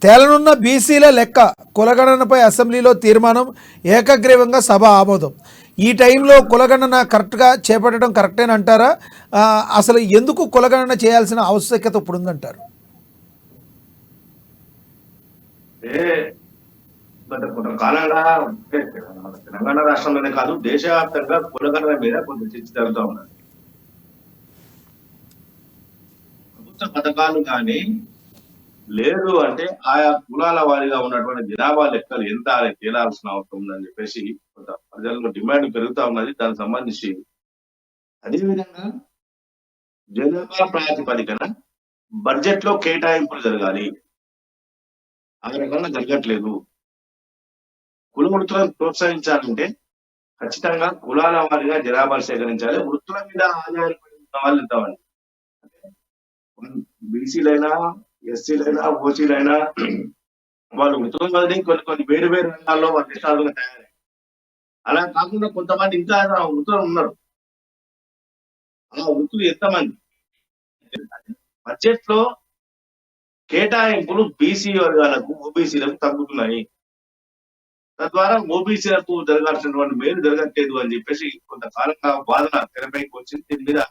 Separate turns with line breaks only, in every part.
తేలనున్న బీసీల లెక్క కులగణనపై అసెంబ్లీలో తీర్మానం, ఏకగ్రీవంగా సభ ఆమోదం. ఈ టైంలో కులగణన కరెక్ట్గా చేపట్టడం కరెక్టేనంటారా? అసలు ఎందుకు కులగణన చేయాల్సిన ఆవశ్యకత ఇప్పుడు ఉందంటారు?
కాలంగా తెలంగాణ రాష్ట్రంలోనే కాదు, దేశవ్యాప్తంగా కులగణన మీద కొంత చర్చ జరుగుతూ ఉన్నది. ప్రభుత్వ పథకాలు కానీ లేదు అంటే ఆయా కులాల వారిగా ఉన్నటువంటి జనాభా లెక్కలు ఎంత తేలాల్సిన అవసరం ఉందని చెప్పేసి కొంత ప్రజల్లో డిమాండ్ పెరుగుతా ఉన్నది. దానికి సంబంధించి అదేవిధంగా జనాభా ప్రాతిపదికన బడ్జెట్ లో కేటాయింపులు జరగాలి. ఆ రకంగా జరగట్లేదు. కుల వృత్తులను ప్రోత్సహించాలంటే ఖచ్చితంగా కులాల వారిగా జనాభాలు సేకరించాలి. వృత్తుల మీద ఆధారపడి ఉన్న వాళ్ళు ఎంతమంది, బీసీలైనా ఎస్సీలైనా ఓసీలైనా వాళ్ళు వృత్తుల మీద కొన్ని వేరు వేరు రంగాల్లో వాళ్ళు నిష్ణాతులుగా తయారయ్యారు. అలా కాకుండా కొంతమంది ఇంకా వృత్తులు ఉన్నారు. ఆ వృత్తులు ఎంతమంది బడ్జెట్ లో కేటాయింపులు బీసీ వర్గాలకు ఓబీసీలకు తగ్గుతున్నాయి. తద్వారా ఓబీసీలకు జరగాల్సినటువంటి మేలు జరగట్లేదు అని చెప్పేసి కొంతకాలంగా వాదన తెరపైకి వచ్చింది. దీని మీద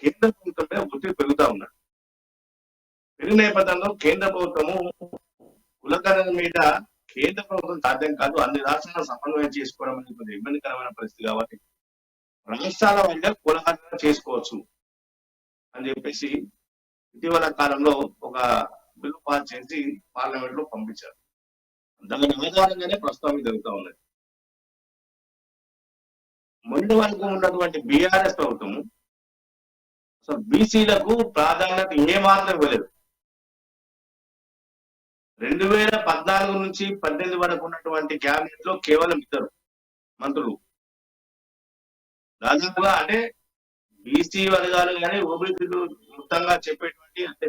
కేంద్ర ప్రభుత్వమే ఒత్తిడి పెరుగుతా ఉన్నాడు. పెరిగిన నేపథ్యంలో కేంద్ర ప్రభుత్వము కులగణన మీద కేంద్ర ప్రభుత్వం సాధ్యం కాదు, అన్ని రాష్ట్రాలను సమన్వయం చేసుకోవడం అనేది కొంచెం ఇబ్బందికరమైన పరిస్థితి కాబట్టి రాష్ట్రాల వారిగా కులగణన చేసుకోవచ్చు అని చెప్పేసి ఇటీవల కాలంలో ఒక బిల్లు పాస్ చేసి పార్లమెంట్ లో పంపించారు. దాని ఆధారంగానే ప్రస్తుతం జరుగుతూ ఉన్నది. మొన్నటి వరకు ఉన్నటువంటి బీఆర్ఎస్ ప్రభుత్వం అసలు బీసీలకు ప్రాధాన్యత ఏమాత్రం ఇవ్వలేదు. 2014 నుంచి 18 వరకు ఉన్నటువంటి క్యాబినెట్ లో కేవలం 2 మంత్రులు. దాదాపుగా అంటే బీసీ వర్గాలు కానీ ఓబీసీలు మొత్తంగా చెప్పేటువంటి అంటే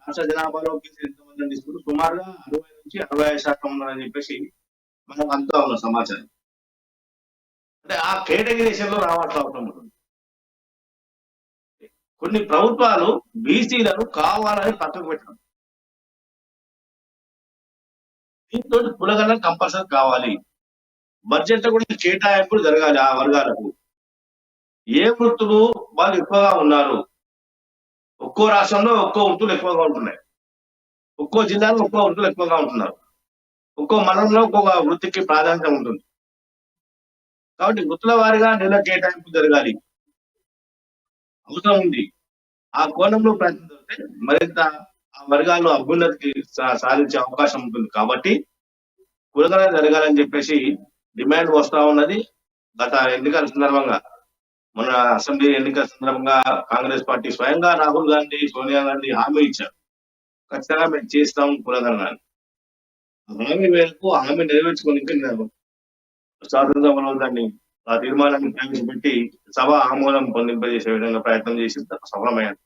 రాష్ట్ర జనాభాలో బీసీ ఎంతమంది తీసుకుంటూ సుమారుగా 60 నుంచి 65% ఉన్నారని చెప్పేసి మనకు అంతా ఉన్న సమాచారం. అంటే ఆ కేటగిరీషన్ లో రావాల్సిన అవసరం ఉంటుంది. కొన్ని ప్రభుత్వాలు బీసీలను కావాలని పక్కకు పెట్టడం, దీంతో కులగణన కంపల్సరీ కావాలి. బడ్జెట్ లో కూడా కేటాయింపులు జరగాలి ఆ వర్గాలకు. ఏ వృత్తులు వాళ్ళు ఎక్కువగా ఉన్నారు, ఒక్కో రాష్ట్రంలో ఒక్కో వృత్తులు ఎక్కువగా ఉంటున్నాయి, ఒక్కో జిల్లాలో ఒక్కో వృత్తులు ఎక్కువగా ఉంటున్నారు, ఒక్కో మండలంలో ఒక్కొక్క వృత్తికి ప్రాధాన్యత ఉంటుంది. కాబట్టి వృత్తుల వారిగా నెల కేటాయింపు జరగాలి, అవసరం ఉంది. ఆ కోణంలో ప్రయత్నం చేస్తే మరింత ఆ వర్గాల్లో అభ్యున్నతికి సాధించే అవకాశం ఉంటుంది. కాబట్టి కులగణన జరగాలని చెప్పేసి డిమాండ్ వస్తా ఉన్నది. గత ఎన్నికల సందర్భంగా, మన అసెంబ్లీ ఎన్నికల సందర్భంగా కాంగ్రెస్ పార్టీ స్వయంగా రాహుల్ గాంధీ, సోనియా గాంధీ హామీ ఇచ్చారు, ఖచ్చితంగా మేము చేస్తాం కులగణన. హామీ మేరకు హామీ నెరవేర్చుకొని శాసనసభలో దాన్ని ఆ తీర్మానాన్ని ప్రవేశపెట్టి సభ ఆమోదం పొందింపజేసే విధంగా ప్రయత్నం చేసి సఫలమయ్యారు.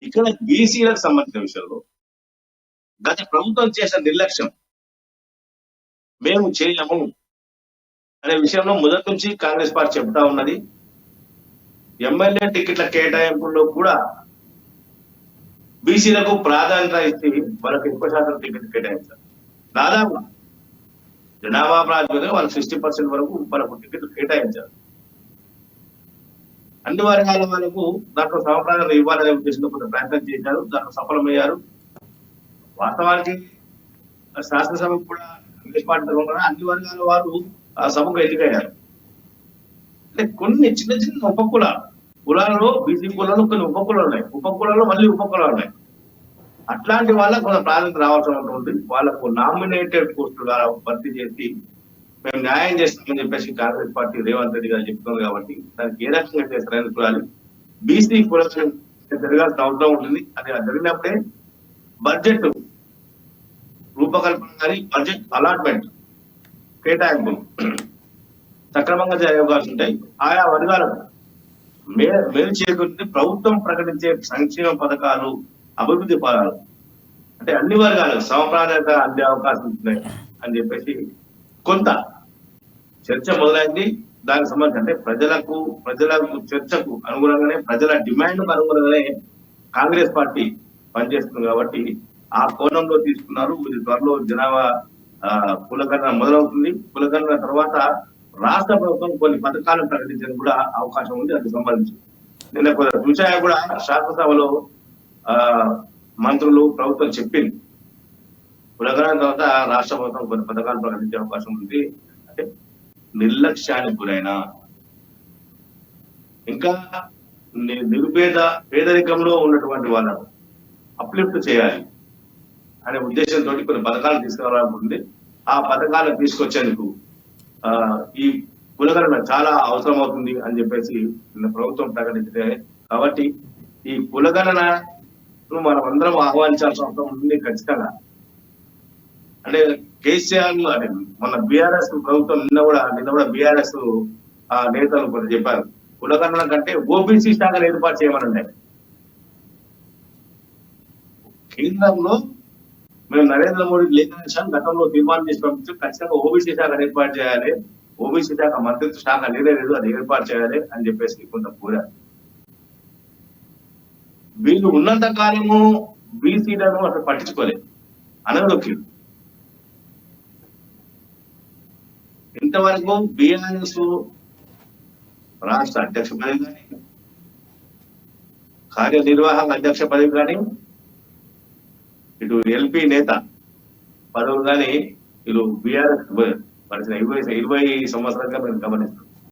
ఇక్కడ బీసీలకు సంబంధించిన విషయంలో గత ప్రభుత్వం చేసిన నిర్లక్ష్యం, మేము చేయము అనే విషయంలో మొదటి నుంచి కాంగ్రెస్ పార్టీ చెప్తా ఉన్నది. ఎమ్మెల్యే టికెట్ల కేటాయింపుల్లో కూడా బీసీలకు ప్రాధాన్యత ఇచ్చి వాళ్ళకి ఎక్కువ శాతం టికెట్ కేటాయించారు. దాదాపు జనాభా ప్రాతిపదికన వాళ్ళకి 60% వరకు వాళ్ళకు టికెట్లు కేటాయించారు. అన్ని వర్గాల వాళ్ళకు దాంట్లో సమప్రాధాన్యత ఇవ్వాలనే ఉద్దేశంలో కొంత ప్రయత్నం చేశారు, దాంట్లో సఫలమయ్యారు. వాస్తవానికి శాసనసభ కూడా కాంగ్రెస్ పార్టీ తరఫున అన్ని వర్గాల వారు ఆ సభకు ఎన్నికయ్యారు. అంటే కొన్ని చిన్న చిన్న కులాలలో బీసీ కులాలు కొన్ని ఉపకులాలు ఉన్నాయి, ఉపకులాల్లో మళ్ళీ ఉపకులాలు ఉన్నాయి. అట్లాంటి వాళ్ళకు కొంత ప్రాధాన్యత రావాల్సి ఉంటుంది. వాళ్ళకు నామినేటెడ్ పోస్టులు భర్తీ చేసి మేము న్యాయం చేస్తామని చెప్పేసి కాంగ్రెస్ పార్టీ రేవంత్ రెడ్డి గారు చెప్తున్నారు. కాబట్టి దానికి ఏ రకంగా చేస్తారని చూడాలి. బీసీ కులం జరగాల్సిన అవసరం ఉంటుంది. అది జరిగినప్పుడే బడ్జెట్ రూపకల్పన కానీ బడ్జెట్ అలాట్మెంట్ కేటాయింపులు సక్రమంగా జరిగే అవకాశం ఉంటాయి. ఆయా వర్గాలకు మేలు చేకూర్చి ప్రభుత్వం ప్రకటించే సంక్షేమ పథకాలు, అభివృద్ధి పదాలు అంటే అన్ని వర్గాలకు సమప్రాధాన్యత అందే అవకాశం ఉంటుంది అని చెప్పేసి కొంత చర్చ మొదలైంది. దానికి సంబంధించి అంటే ప్రజలకు చర్చకు అనుగుణంగానే, ప్రజల డిమాండ్కు అనుగుణంగానే కాంగ్రెస్ పార్టీ పనిచేస్తుంది కాబట్టి ఆ కోణంలో తీసుకున్నారు. ఇది త్వరలో జనాభా కులగణన మొదలవుతుంది. కులగణన తర్వాత రాష్ట్ర ప్రభుత్వం కొన్ని పథకాలను ప్రకటించడానికి కూడా అవకాశం ఉంది. అందుకు సంబంధించి నిన్న కొంత చూసాయా కూడా శాసనసభలో ఆ మంత్రులు ప్రభుత్వం చెప్పింది. కులగణన తర్వాత రాష్ట్ర ప్రభుత్వం కొన్ని పథకాలు ప్రకటించే అవకాశం ఉంది. అంటే నిర్లక్ష్యానికి గురైన ఇంకా పేదరికంలో ఉన్నటువంటి వాళ్ళను అప్లిఫ్ట్ చేయాలి అనే ఉద్దేశంతో కొన్ని పథకాలు తీసుకురావాలనుకుంది. ఆ పథకాలను తీసుకొచ్చేందుకు ఈ కులగణన చాలా అవసరం అవుతుంది అని చెప్పేసి ప్రభుత్వం ప్రకటించే కాబట్టి ఈ కులగణనను మనం అందరం ఆహ్వానించాల్సిన అవసరం ఉంటుంది ఖచ్చితంగా. అంటే కేసీఆర్ అంటే మన బీఆర్ఎస్ ప్రభుత్వం నిన్న కూడా బీఆర్ఎస్ నేతలు కొన్ని చెప్పారు, కులగణన కంటే ఓబీసీ శాఖను ఏర్పాటు చేయమనండి. కేంద్రంలో మేము నరేంద్ర మోడీ లేఖ గతంలో తీర్మానం చేసి పంపించాం, ఖచ్చితంగా ఓబీసీ శాఖను ఏర్పాటు చేయాలి, ఓబీసీ శాఖ మంత్రిత్వ శాఖ లేదు అది ఏర్పాటు చేయాలి అని చెప్పేసి కొంత కోరారు. వీళ్ళు ఉన్నంత కాలము బీసీలను అసలు పట్టించుకోలేదు, అనగదొక్కి ఇంతవరకు బీఆర్ఎస్ రాష్ట్ర అధ్యక్ష పదవి కానీ కార్యనిర్వాహక అధ్యక్ష పదవి కానీ ఇటు ఎల్పీ నేత పదవులు కానీ ఇటు బీఆర్ఎస్ పడిన 20 సంవత్సరాలుగా మేము గమనిస్తాం.